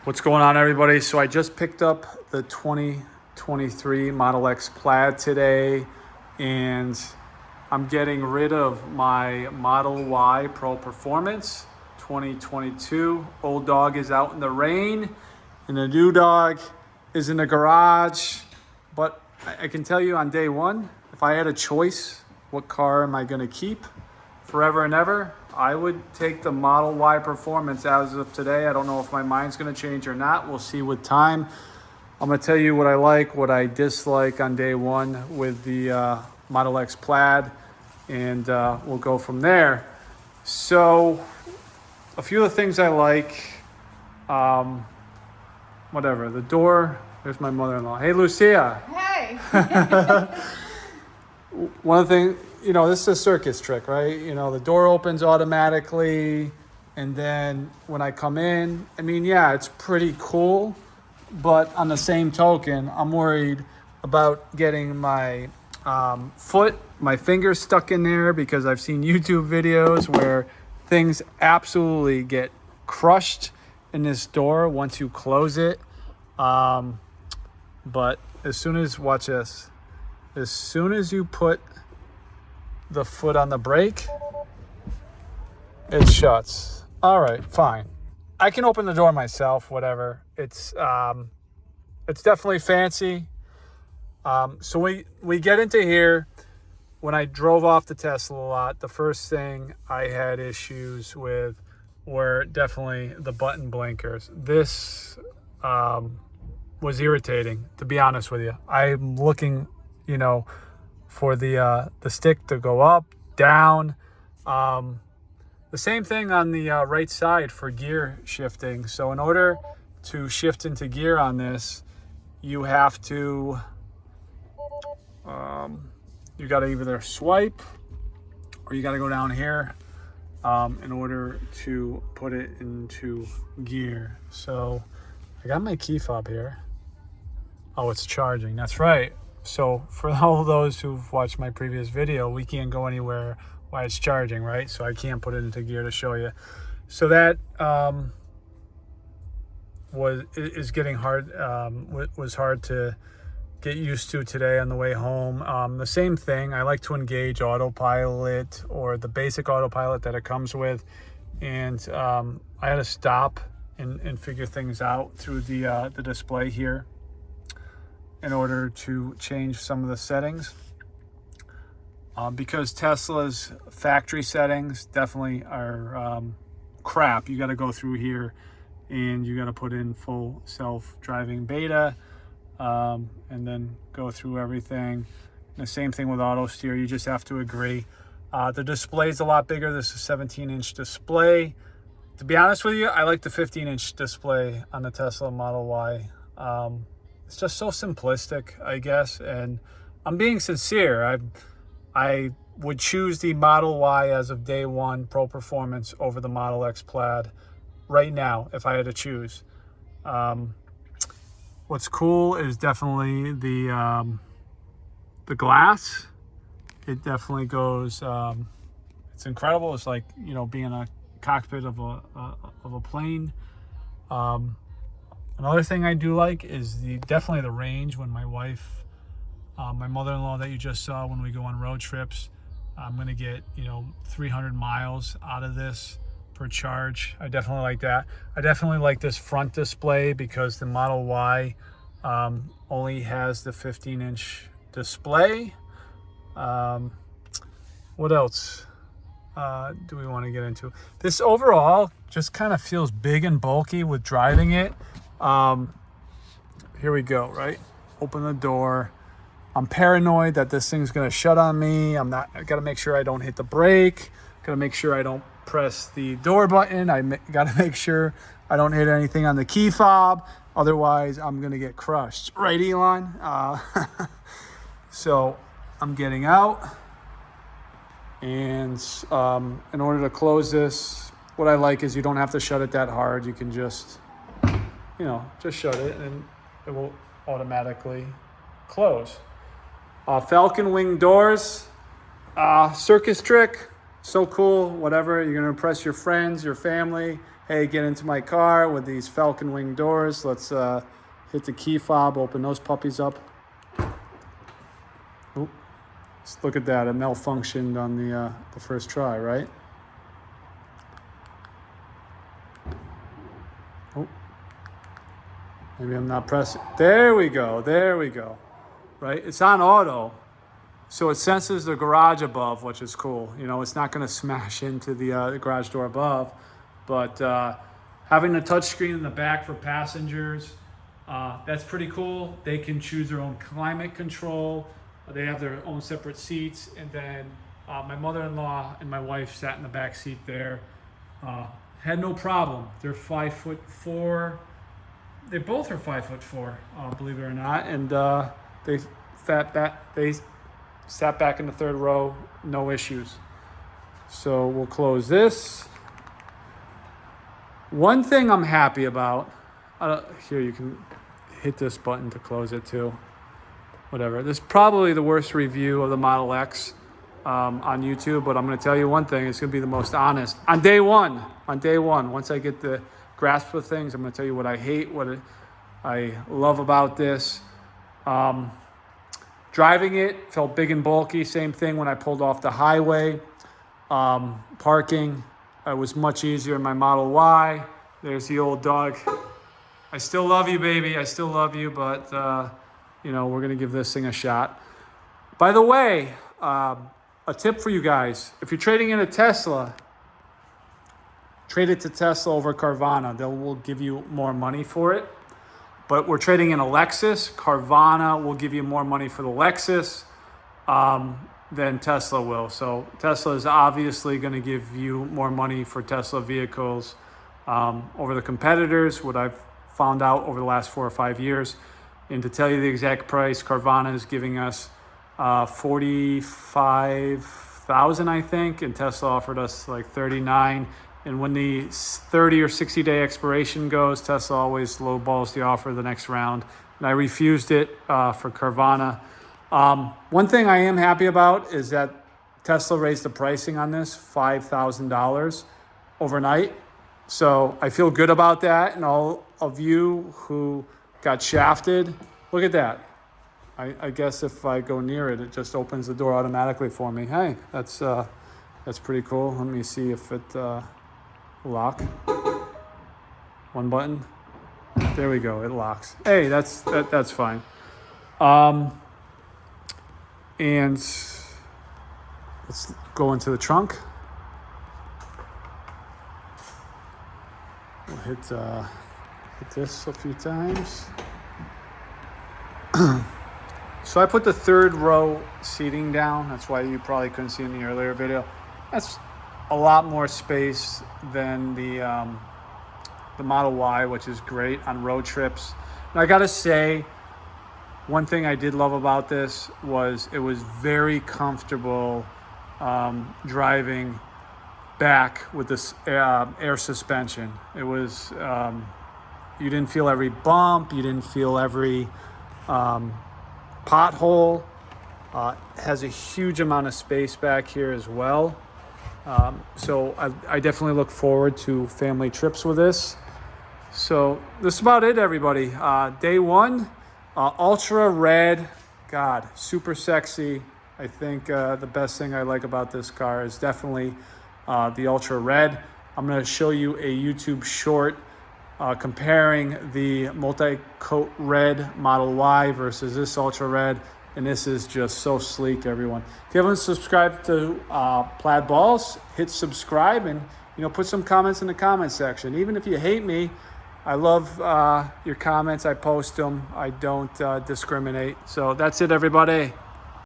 What's going on, everybody? So I just picked up the 2023 Model X Plaid today, and I'm getting rid of my Model Y Pro Performance 2022. Old dog is out in the rain, and the new dog is in the garage. But I can tell you on day one, if I had a choice, what car am I going to keep forever and ever? I would take the Model Y Performance as of today. I don't know if my mind's going to change or not. We'll see with time. I'm going to tell you what I like, what I dislike on day one with the Model X Plaid, and we'll go from there. So a few of the things I like, whatever, the door, there's my mother-in-law. Hey, Lucia. Hey. One thing, you know, this is a circus trick, right? You know, the door opens automatically, and then when I come in, I mean, yeah, it's pretty cool, but on the same token, I'm worried about getting my my finger stuck in there, because I've seen YouTube videos where things absolutely get crushed in this door once you close it. But as soon as, watch this, as soon as you put the foot on the brake, it shuts. All right, fine. I can open the door myself, whatever. It's definitely fancy. So we get into here. When I drove off the Tesla lot, the first thing I had issues with were definitely the button blinkers. This was irritating, to be honest with you. I'm looking, you know, for the stick to go up, down. The same thing on the right side for gear shifting. So in order to shift into gear on this, you have to, you got to either swipe or you got to go down here in order to put it into gear. So I got my key fob here. Oh, it's charging. That's right. So for all those who've watched my previous video, we can't go anywhere while it's charging, right? So I can't put it into gear to show you. So that is getting hard. Was hard to get used to today on the way home. The same thing. I like to engage autopilot, or the basic autopilot that it comes with, and I had to stop and figure things out through the display here in order to change some of the settings, because Tesla's factory settings definitely are crap. You got to go through here and you got to put in full self-driving beta, and then go through everything. And the same thing with auto steer. You just have to agree. The display is a lot bigger. This is a 17-inch display. To be honest with you, I like the 15-inch display on the Tesla Model Y. It's just so simplistic, I guess, and I'm being sincere. I would choose the Model Y as of day one Pro Performance over the Model X Plaid right now if I had to choose. What's cool is definitely the glass. It definitely goes. It's incredible. It's like, you know, being in a cockpit of a plane. Another thing I do like is definitely the range. When my wife, my mother-in-law that you just saw, when we go on road trips, I'm going to get, you know, 300 miles out of this per charge. I definitely like that. I definitely like this front display, because the Model Y only has the 15-inch display. What else do we want to get into? This overall just kind of feels big and bulky with driving it. Here we go, right? Open the door. I'm paranoid that this thing's going to shut on me. I got to make sure I don't hit the brake. Got to make sure I don't press the door button. I got to make sure I don't hit anything on the key fob. Otherwise, I'm going to get crushed. Right, Elon? So I'm getting out. And in order to close this, what I like is you don't have to shut it that hard. You can just, you know, just shut it and it will automatically close. Falcon wing doors, circus trick, so cool. Whatever, you're gonna impress your friends, your family. hey, get into my car with these falcon wing doors. Let's hit the key fob, open those puppies up. Oop. Just look at that, it malfunctioned on the first try, right? Oh, maybe I'm not pressing. There we go, right? It's on auto, so it senses the garage above, which is cool. You know, it's not gonna smash into the garage door above, but having the touchscreen in the back for passengers, that's pretty cool. They can choose their own climate control. They have their own separate seats. And then my mother-in-law and my wife sat in the back seat there. Had no problem. They're 5'4". They both are 5'4", believe it or not. And they sat back in the third row, no issues. So we'll close this. One thing I'm happy about, here you can hit this button to close it too. Whatever. This is probably the worst review of the Model X on YouTube, but I'm going to tell you one thing. It's going to be the most honest. On day one, once I get the grasp of things, I'm going to tell you what I hate, what I love about this. Driving it felt big and bulky. Same thing when I pulled off the highway. Parking. It was much easier in my Model Y. There's the old dog. I still love you, baby. I still love you, but, you know, we're going to give this thing a shot. By the way, a tip for you guys. If you're trading in a Tesla, trade it to Tesla over Carvana. They will give you more money for it. But we're trading in a Lexus. Carvana will give you more money for the Lexus than Tesla will. So Tesla is obviously going to give you more money for Tesla vehicles over the competitors, what I've found out over the last 4 or 5 years. And to tell you the exact price, Carvana is giving us $45,000, I think, and Tesla offered us like 39. And when the 30 or 60 day expiration goes, Tesla always lowballs the offer the next round. And I refused it for Carvana. One thing I am happy about is that Tesla raised the pricing on this $5,000 overnight. So I feel good about that. And all of you who got shafted, look at that. I guess if I go near it, it just opens the door automatically for me. Hey, that's pretty cool. Let me see if it lock. One button. There we go. It locks. Hey, that's fine. And let's go into the trunk. We'll hit this a few times. So I put the third row seating down. That's why you probably couldn't see in the earlier video. That's a lot more space than the Model Y, which is great on road trips. And I gotta say, one thing I did love about this was it was very comfortable driving back with this air suspension. It was, you didn't feel every bump, you didn't feel every pothole. Has a huge amount of space back here as well. So I definitely look forward to family trips with this. So this is about it, everybody. Day one. Ultra red, God, super sexy. I think the best thing I like about this car is definitely the ultra red. I'm going to show you a YouTube short comparing the multi-coat red Model Y versus this ultra red. And this is just so sleek, everyone. If you haven't subscribed to Plaid Balls, hit subscribe and put some comments in the comment section. Even if you hate me, I love your comments. I post them. I don't discriminate. So that's it, everybody.